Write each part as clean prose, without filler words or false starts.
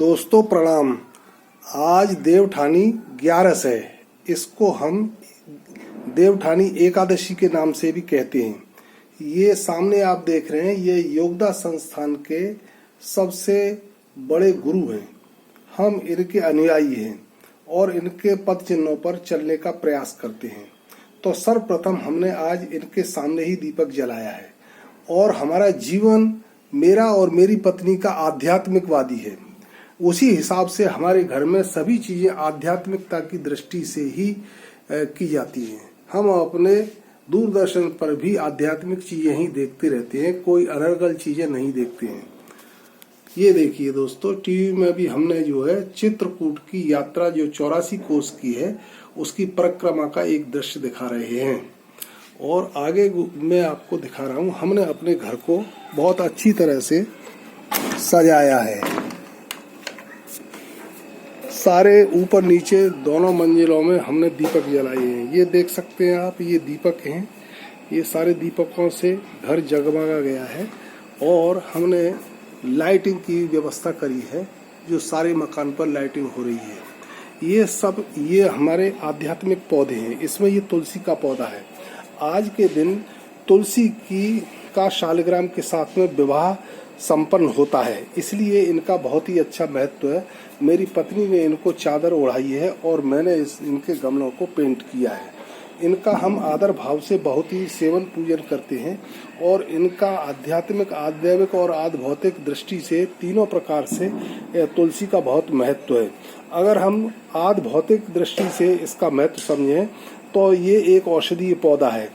दोस्तों प्रणाम। आज देवठानी 11 है। इसको हम देवठानी एकादशी के नाम से भी कहते हैं। ये सामने आप देख रहे हैं, ये योगदा संस्थान के सबसे बड़े गुरु हैं। हम इनके अनुयायी हैं और इनके पद चिन्हों पर चलने का प्रयास करते हैं। तो सर्वप्रथम हमने आज इनके सामने ही दीपक जलाया है और हमारा जीवन मेरा और मेरी पत्नी का आध्यात्मिकवादी है। उसी हिसाब से हमारे घर में सभी चीजें आध्यात्मिकता की दृष्टि से ही की जाती हैं। हम अपने दूरदर्शन पर भी आध्यात्मिक चीजें ही देखते रहते हैं, कोई अनर्गल चीजें नहीं देखते हैं। ये देखिए दोस्तों, टीवी में भी हमने जो है चित्रकूट की यात्रा जो 84 कोस की है उसकी परिक्रमा का एक दृश्य दिखा रहे हैं। और आगे मैं आपको दिखा रहा हूँ, हमने अपने घर को बहुत अच्छी तरह से सजाया है। सारे ऊपर नीचे दोनों मंजिलों में हमने दीपक जलाए हैं। ये देख सकते हैं आप, ये दीपक हैं। ये सारे दीपकों से घर जगमगा गया है और हमने लाइटिंग की व्यवस्था करी है, जो सारे मकान पर लाइटिंग हो रही है। ये हमारे आध्यात्मिक पौधे हैं। इसमें ये तुलसी का पौधा है। आज के दिन तुलसी का शालिग्राम के साथ में विवाह संपन्न होता है, इसलिए इनका बहुत ही अच्छा महत्व है। मेरी पत्नी ने इनको चादर ओढ़ाई है और मैंने इनके गमलों को पेंट किया है। इनका हम आदर भाव से बहुत ही सेवन पूजन करते हैं और इनका आध्यात्मिक, आध्यात्मिक और आध भौतिक दृष्टि से तीनों प्रकार से तुलसी का बहुत महत्व है। अगर हम आध भौतिक दृष्टि से इसका महत्व समझें तो ये एक औषधीय पौधा है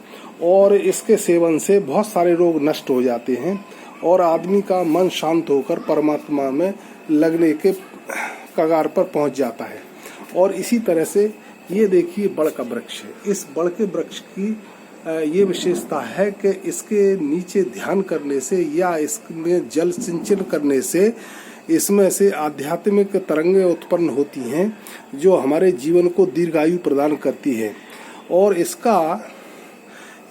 और इसके सेवन से बहुत सारे रोग नष्ट हो जाते हैं और आदमी का मन शांत होकर परमात्मा में लगने के कगार पर पहुंच जाता है। और इसी तरह से ये देखिए बड़ का वृक्ष है। इस बड़ के वृक्ष की ये विशेषता है कि इसके नीचे ध्यान करने से या इसमें जल सिंचन करने से इसमें से आध्यात्मिक तरंगें उत्पन्न होती हैं जो हमारे जीवन को दीर्घायु प्रदान करती है। और इसका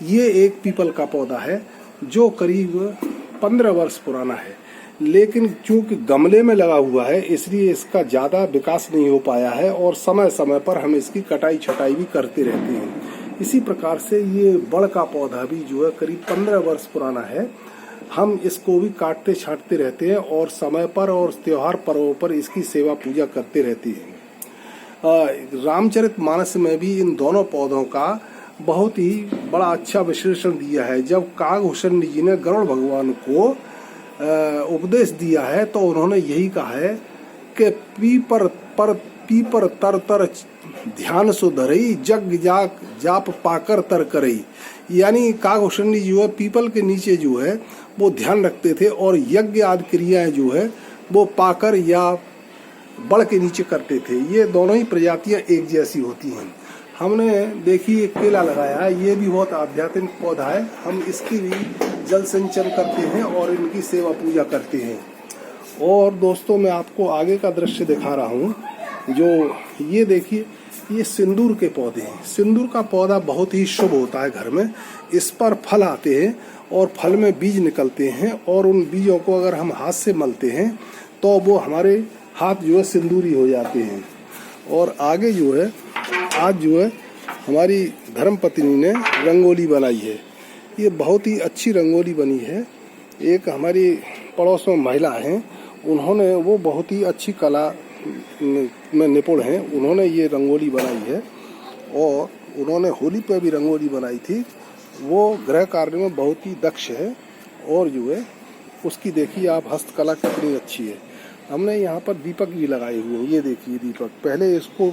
ये एक पीपल का पौधा है जो करीब 15 वर्ष पुराना है, लेकिन चूंकि गमले में लगा हुआ है इसलिए इसका ज्यादा विकास नहीं हो पाया है और समय समय पर हम इसकी कटाई छटाई भी करते रहते हैं। इसी प्रकार से ये बड़ का पौधा भी जो है करीब 15 वर्ष पुराना है। हम इसको भी काटते छाटते रहते हैं और समय पर और त्योहार पर्वों पर इसकी सेवा पूजा करते रहते हैं। रामचरितमानस में भी इन दोनों पौधों का बहुत ही बड़ा अच्छा विश्लेषण दिया है। जब कागभूषण जी ने गरुड़ भगवान को उपदेश दिया है तो उन्होंने यही कहा है कि पीपर तर तर ध्यान सो धरई, जग जाक जाप पाकर तर करई। यानी कागभूषण जी जो है पीपल के नीचे जो है वो ध्यान रखते थे और यज्ञ आदि क्रियाएं जो है वो पाकर या बड़ के नीचे करते थे। ये दोनों ही प्रजातियां एक जैसी होती हैं। हमने देखिए एक केला लगाया है, ये भी बहुत आध्यात्मिक पौधा है। हम इसकी भी जल सिंचन करते हैं और इनकी सेवा पूजा करते हैं। और दोस्तों मैं आपको आगे का दृश्य दिखा रहा हूँ, जो ये देखिए ये सिंदूर के पौधे हैं। सिंदूर का पौधा बहुत ही शुभ होता है घर में। इस पर फल आते हैं और फल में बीज निकलते हैं और उन बीजों को अगर हम हाथ से मलते हैं तो वो हमारे हाथ जो है सिंदूरी हो जाते हैं। और आगे जो है आज जो है हमारी धर्मपत्नी ने रंगोली बनाई है। ये बहुत ही अच्छी रंगोली बनी है। एक हमारी पड़ोस में महिला हैं, उन्होंने वो बहुत ही अच्छी कला में निपुण हैं। उन्होंने ये रंगोली बनाई है और उन्होंने होली पे भी रंगोली बनाई थी। वो गृह कार्य में बहुत ही दक्ष है और जो है उसकी देखिए आप हस्तकला कितनी अच्छी है। हमने यहाँ पर दीपक भी लगाए हुए हैं। ये देखिए दीपक, पहले इसको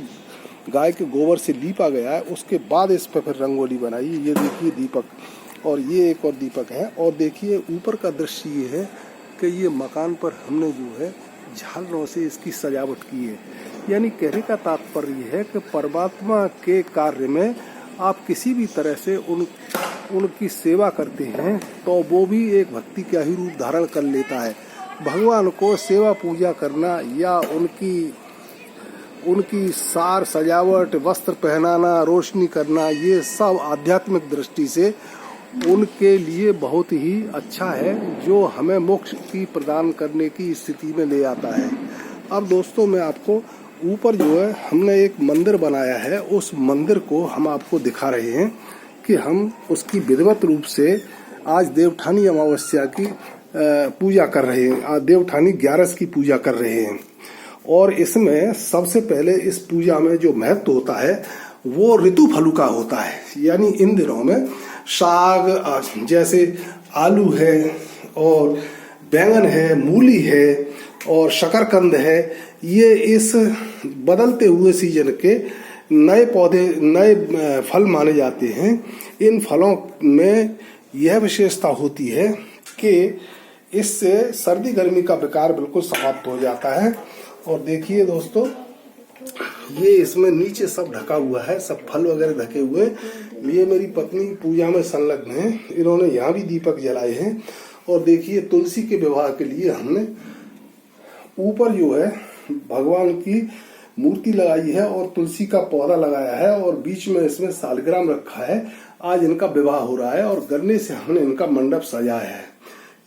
गाय के गोबर से लीपा गया है, उसके बाद इस पर फिर रंगोली बनाई। ये देखिए दीपक, और ये एक और दीपक है। और देखिए ऊपर का दृश्य ये है कि ये मकान पर हमने जो है झालरों से इसकी सजावट की है। यानी कहने का तात्पर्य है कि परमात्मा के कार्य में आप किसी भी तरह से उनकी सेवा करते हैं तो वो भी एक भक्ति का ही रूप धारण कर लेता है। भगवान को सेवा पूजा करना या उनकी सार सजावट, वस्त्र पहनाना, रोशनी करना, ये सब आध्यात्मिक दृष्टि से उनके लिए बहुत ही अच्छा है, जो हमें मोक्ष की प्रदान करने की स्थिति में ले आता है। अब दोस्तों मैं आपको ऊपर जो है हमने एक मंदिर बनाया है, उस मंदिर को हम आपको दिखा रहे हैं कि हम उसकी विधिवत रूप से आज देवठानी अमावस्या की पूजा कर रहे हैं। आज देवठानी 11 की पूजा कर रहे हैं और इसमें सबसे पहले इस पूजा में जो महत्व होता है वो ऋतु फलू का होता है। यानी इन दिनों में साग जैसे आलू है और बैंगन है, मूली है और शकरकंद है, ये इस बदलते हुए सीजन के नए पौधे, नए फल माने जाते हैं। इन फलों में यह विशेषता होती है कि इससे सर्दी गर्मी का विकार बिल्कुल समाप्त हो जाता है। और देखिए दोस्तों, ये इसमें नीचे सब ढका हुआ है, सब फल वगैरह ढके हुए। ये मेरी पत्नी पूजा में संलग्न है, इन्होंने यहाँ भी दीपक जलाए हैं। और देखिए तुलसी के विवाह के लिए हमने ऊपर जो है भगवान की मूर्ति लगाई है और तुलसी का पौधा लगाया है और बीच में इसमें सालग्राम रखा है। आज इनका विवाह हो रहा है और गन्ने से हमने इनका मंडप सजाया है।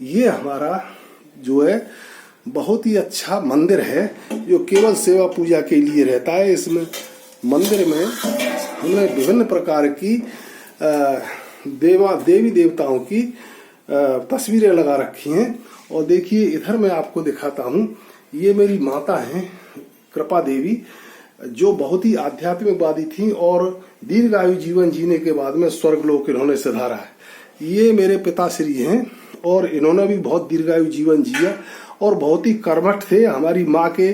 ये हमारा जो है बहुत ही अच्छा मंदिर है जो केवल सेवा पूजा के लिए रहता है। इसमें मंदिर में हमने विभिन्न प्रकार की देवी देवताओं की तस्वीरें लगा रखी हैं। और देखिए इधर मैं आपको दिखाता हूँ, ये मेरी माता हैं कृपा देवी, जो बहुत ही आध्यात्मिकवादी थी और दीर्घायु जीवन जीने के बाद में स्वर्गलोक इन्होंने सिधारा है। ये मेरे पिताश्री हैं और इन्होंने भी बहुत दीर्घायु जीवन जिया और बहुत ही कर्मठ थे। हमारी माँ के,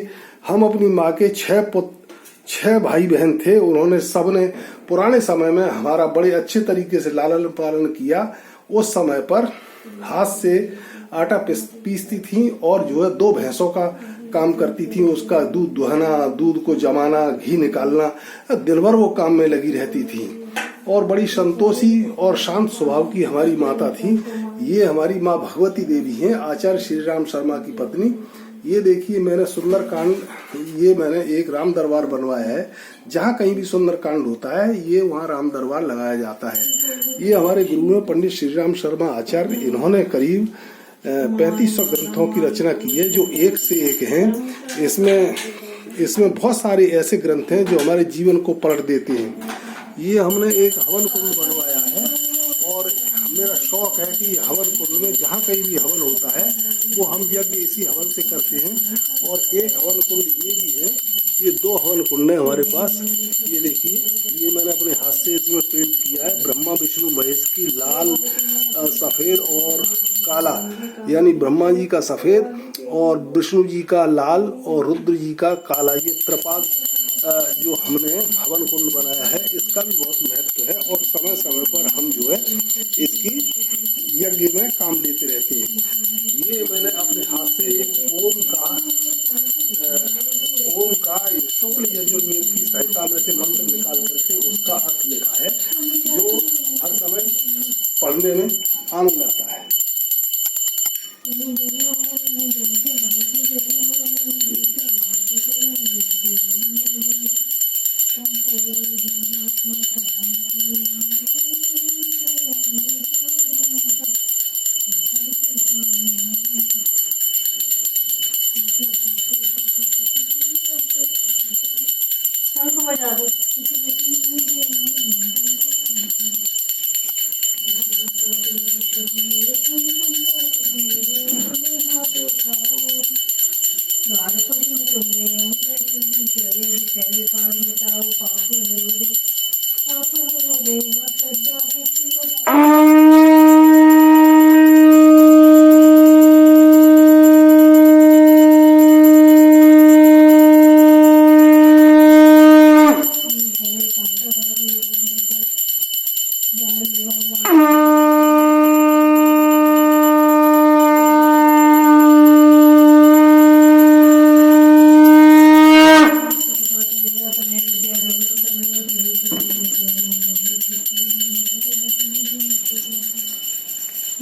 हम अपनी माँ के 6 भाई बहन थे। उन्होंने सबने पुराने समय में हमारा बड़े अच्छे तरीके से लालन पालन किया। उस समय पर हाथ से आटा पीसती थी और जो है 2 भैंसों का काम करती थी, उसका दूध दुहना, दूध को जमाना, घी निकालना, दिन भर वो काम में लगी रहती थी और बड़ी संतोषी और शांत स्वभाव की हमारी माता थी। ये हमारी माँ भगवती देवी हैं, आचार्य श्री राम शर्मा की पत्नी। ये देखिए मैंने सुंदरकांड, ये मैंने एक राम दरबार बनवाया है। जहाँ कहीं भी सुंदरकांड होता है ये वहाँ राम दरबार लगाया जाता है। ये हमारे गुरु हैं पंडित श्री राम शर्मा आचार्य, इन्होंने करीब 3500 ग्रंथों की रचना की है जो एक से एक हैं। इसमें बहुत सारे ऐसे ग्रंथ हैं जो हमारे जीवन को पलट देते हैं। ये हमने एक हवन कुंड बनवाया है और मेरा शौक है कि हवन कुंड में जहाँ कहीं भी हवन होता है वो हम यज्ञ इसी हवन से करते हैं। और एक हवन कुंड ये भी है, ये 2 हवन कुंड है हमारे पास। ये देखिए, ये मैंने अपने हाथ से इसमें पेंट किया है। ब्रह्मा विष्णु महेश की लाल, सफेद और काला, यानी ब्रह्मा जी का सफेद और विष्णु जी का लाल और रुद्र जी का काला, ये त्रिपाद जो हमने हवन कुंड बनाया है, इसका भी बहुत महत्व है। और समय समय पर हम जो है इसकी यज्ञ में काम लेते रहते हैं। ये मैंने अपने हाथ से एक ओम का शुक्ल यजुर्वेद की सहायता में से मंत्र निकाल करके उसका अर्थ लिखा है, जो हर समय पढ़ने में आनंद आता है।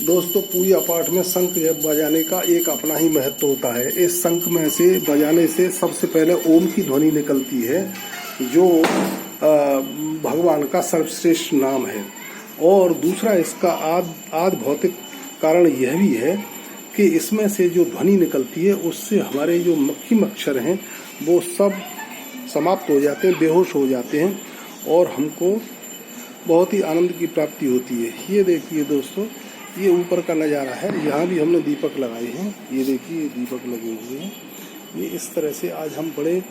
दोस्तों पूजा पाठ में शंख बजाने का एक अपना ही महत्व होता है। इस शंख में से बजाने से सबसे पहले ओम की ध्वनि निकलती है, जो भगवान का सर्वश्रेष्ठ नाम है। और दूसरा इसका आद भौतिक कारण यह भी है कि इसमें से जो ध्वनि निकलती है उससे हमारे जो मक्खी मच्छर हैं वो सब समाप्त हो जाते हैं, बेहोश हो जाते हैं और हमको बहुत ही आनंद की प्राप्ति होती है। ये देखिए दोस्तों, ये ऊपर का नज़ारा है। यहाँ भी हमने दीपक लगाए हैं, ये देखिए दीपक लगे हुए हैं। ये इस तरह से आज हम बड़े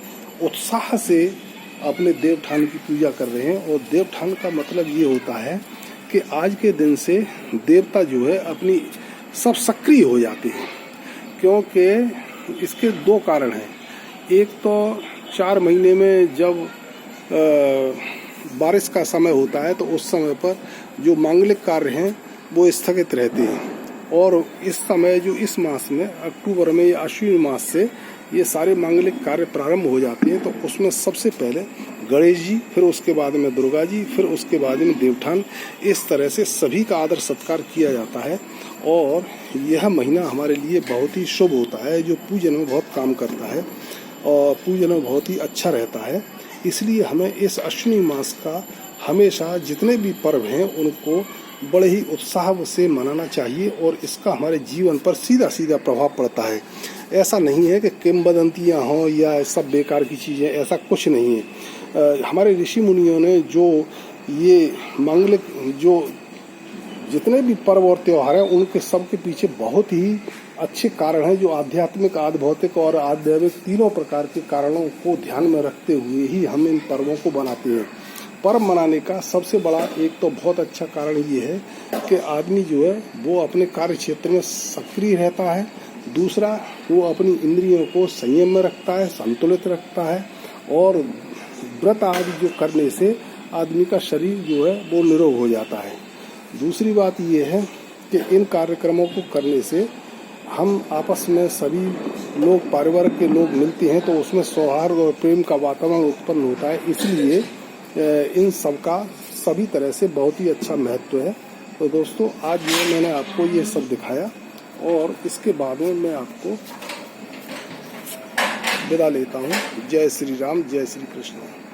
उत्साह से अपने देवठान की पूजा कर रहे हैं। और देवठान का मतलब ये होता है कि आज के दिन से देवता जो है अपनी सब सक्रिय हो जाते हैं, क्योंकि इसके दो कारण हैं। एक तो 4 महीने में जब बारिश का समय होता है तो उस समय पर जो मांगलिक कार्य हैं वो स्थगित रहते हैं, और इस समय जो इस मास में अक्टूबर में या अश्विन मास से ये सारे मांगलिक कार्य प्रारंभ हो जाते हैं। तो उसमें सबसे पहले गणेश जी, फिर उसके बाद में दुर्गा जी, फिर उसके बाद में देवठान, इस तरह से सभी का आदर सत्कार किया जाता है। और यह महीना हमारे लिए बहुत ही शुभ होता है, जो पूजन में बहुत काम करता है और पूजन में बहुत ही अच्छा रहता है। इसलिए हमें इस अश्विनी मास का हमेशा जितने भी पर्व हैं उनको बड़े ही उत्साह से मनाना चाहिए, और इसका हमारे जीवन पर सीधा सीधा प्रभाव पड़ता है। ऐसा नहीं है कि किंवदंतियाँ हों या सब बेकार की चीज़ें, ऐसा कुछ नहीं है। हमारे ऋषि मुनियों ने जो ये मांगलिक जो जितने भी पर्व और त्यौहार हैं उनके सब के पीछे बहुत ही अच्छे कारण हैं, जो आध्यात्मिक, आदि भौतिक और आध्यात्मिक तीनों प्रकार के कारणों को ध्यान में रखते हुए ही हम इन पर्वों को बनाते हैं। पर्व मनाने का सबसे बड़ा एक तो बहुत अच्छा कारण ये है कि आदमी जो है वो अपने कार्य क्षेत्र में सक्रिय रहता है। दूसरा, वो अपनी इंद्रियों को संयम में रखता है, संतुलित रखता है, और व्रत आदि जो करने से आदमी का शरीर जो है वो निरोग हो जाता है। दूसरी बात ये है कि इन कार्यक्रमों को करने से हम आपस में सभी लोग, परिवार के लोग मिलते हैं तो उसमें सौहार्द और प्रेम का वातावरण उत्पन्न होता है। इसलिए इन सब का सभी तरह से बहुत ही अच्छा महत्व है। तो दोस्तों, आज ये मैंने आपको ये सब दिखाया, और इसके बाद में मैं आपको विदा लेता हूँ। जय श्री राम, जय श्री कृष्ण।